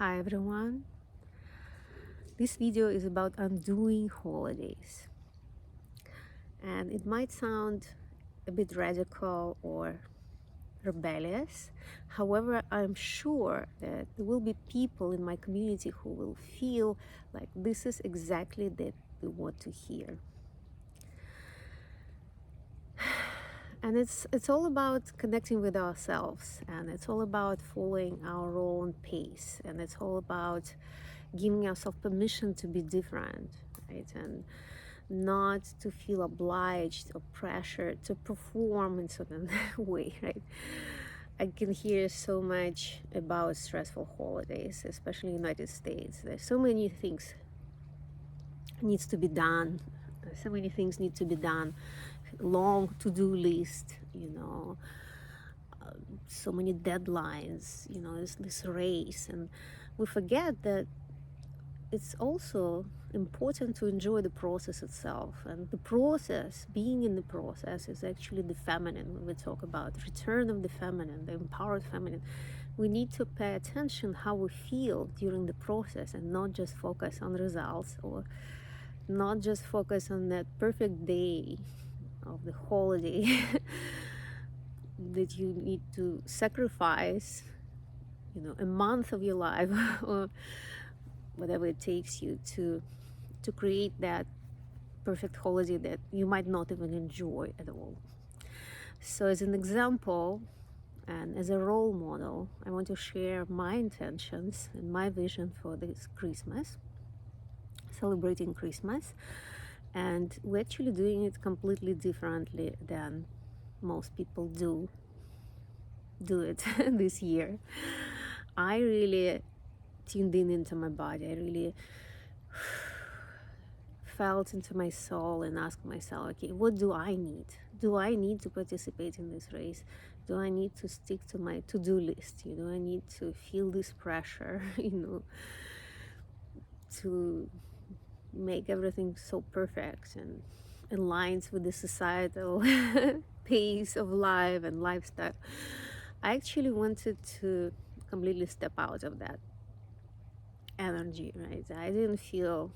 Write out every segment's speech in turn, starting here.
Hi everyone. This video is about undoing holidays. And it might sound a bit radical or rebellious. However, I'm sure that there will be people in my community who will feel like this is exactly that we want to hear. And it's all about connecting with ourselves, and it's all about following our own pace, and it's all about giving ourselves permission to be different, right? And not to feel obliged or pressured to perform in certain way, right? I can hear so much about stressful holidays, especially in the United States. There's so many things needs to be done. So many things need to be done. Long to-do list, so many deadlines, this race, and we forget that it's also important to enjoy the process itself. And the process, being in the process, is actually the feminine. When we talk about return of the feminine, the empowered feminine, we need to pay attention how we feel during the process and not just focus on results, or not just focus on that perfect day of the holiday that you need to sacrifice, a month of your life or whatever it takes you to create that perfect holiday that you might not even enjoy at all. So as an example and as a role model, I want to share my intentions and my vision for this Christmas, celebrating Christmas. And we're actually doing it completely differently than most people do it this year. I really tuned in into my body. I really felt into my soul and asked myself, okay, what do I need? Do I need to participate in this race? Do I need to stick to my to-do list? Do I need to feel this pressure, to make everything so perfect and aligns with the societal pace of life and lifestyle? I actually wanted to completely step out of that energy, right? I didn't feel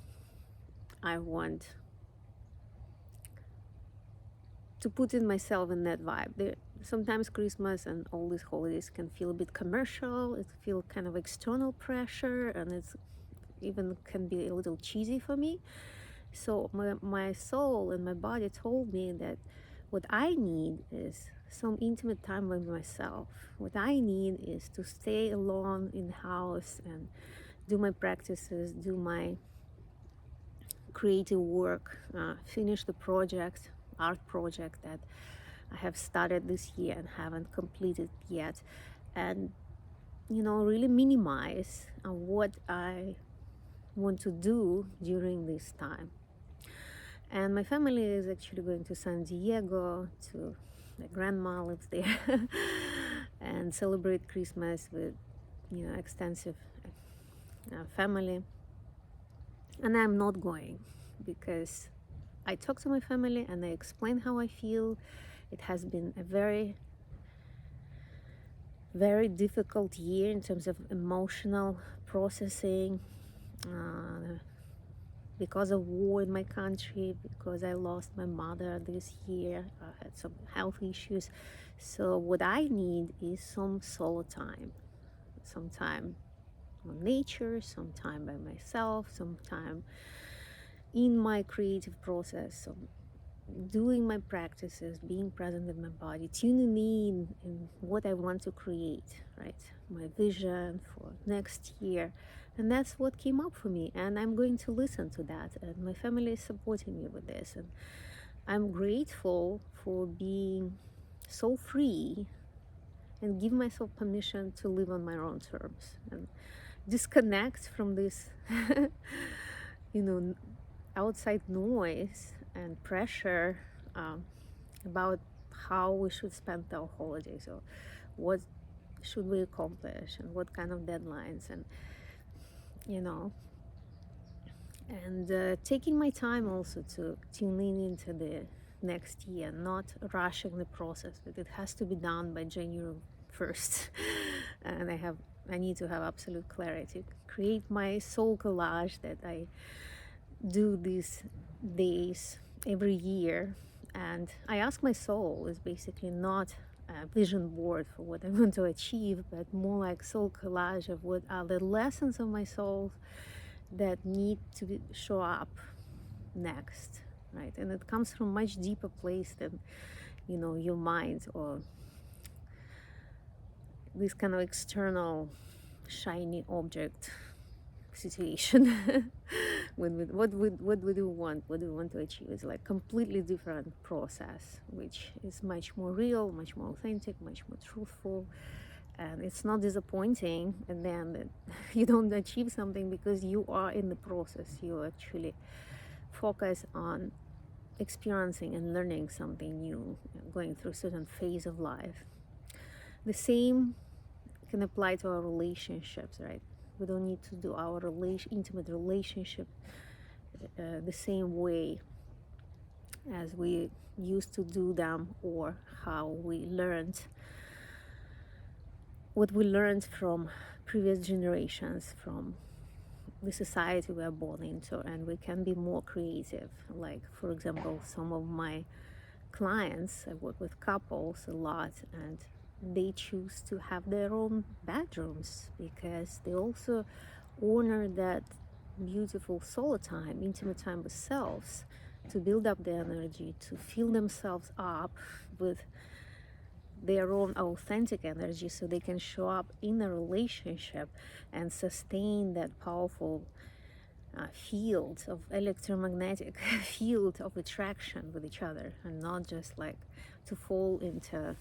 I want to put in myself in that vibe. Sometimes Christmas and all these holidays can feel a bit commercial. It feels kind of external pressure, and it's even can be a little cheesy for me. So my soul and my body told me that what I need is some intimate time with myself. What I need is to stay alone in the house and do my practices, do my creative work, finish the art project that I have started this year and haven't completed yet, and really minimize what I want to do during this time. And my family is actually going to San Diego, to my grandma lives there, and celebrate Christmas with extensive family. And I'm not going because I talk to my family and I explain how I feel. It has been a very, very difficult year in terms of emotional processing, because of war in my country, because I lost my mother this year. I had some health issues. So what I need is some solo time, some time on nature, some time by myself, some time in my creative process. So doing my practices, being present with my body, tuning in what I want to create, right? My vision for next year. And that's what came up for me. And I'm going to listen to that. And my family is supporting me with this. And I'm grateful for being so free and give myself permission to live on my own terms and disconnect from this, you know, outside noise and pressure about how we should spend our holidays, or what should we accomplish and what kind of deadlines, and taking my time also to tune in into the next year, not rushing the process that it has to be done by January first. And I need to have absolute clarity, create my soul collage that I do these days every year. And I ask my soul is basically not a vision board for what I want to achieve, but more like soul collage of what are the lessons of my soul that need to show up next, right? And it comes from much deeper place than, you know, your mind or this kind of external shiny object situation. What would you want? What do you want to achieve? It's like completely different process, which is much more real, much more authentic, much more truthful, and it's not disappointing. And then that you don't achieve something because you are in the process. You actually focus on experiencing and learning something new, going through a certain phase of life. The same can apply to our relationships, right? We don't need to do our intimate relationship the same way as we used to do them, or how we learned what we learned from previous generations, from the society we are born into, and we can be more creative. Like, for example, some of my clients, I work with couples a lot, and they choose to have their own bedrooms because they also honor that beautiful solo time, intimate time with selves, to build up the energy, to fill themselves up with their own authentic energy so they can show up in a relationship and sustain that powerful field of electromagnetic field of attraction with each other, and not just like to fall into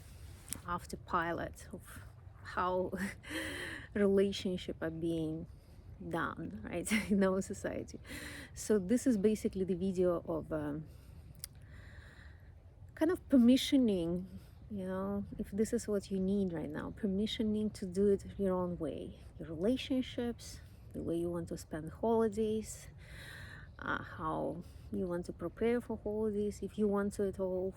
autopilot of how relationship are being done, right, in our society. So this is basically the video of kind of permissioning, you know, if this is what you need right now, permissioning to do it your own way, your relationships, the way you want to spend holidays, how you want to prepare for holidays, if you want to at all.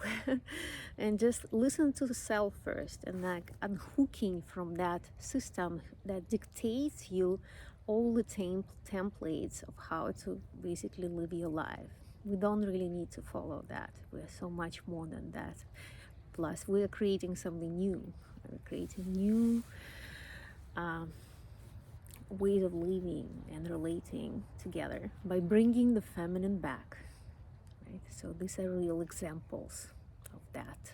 And just listen to the self first, and like unhooking from that system that dictates you all the templates of how to basically live your life. We don't really need to follow that. We're so much more than that. Plus, we're creating something new. We're creating new ways of living and relating together by bringing the feminine back, right? So these are real examples of that.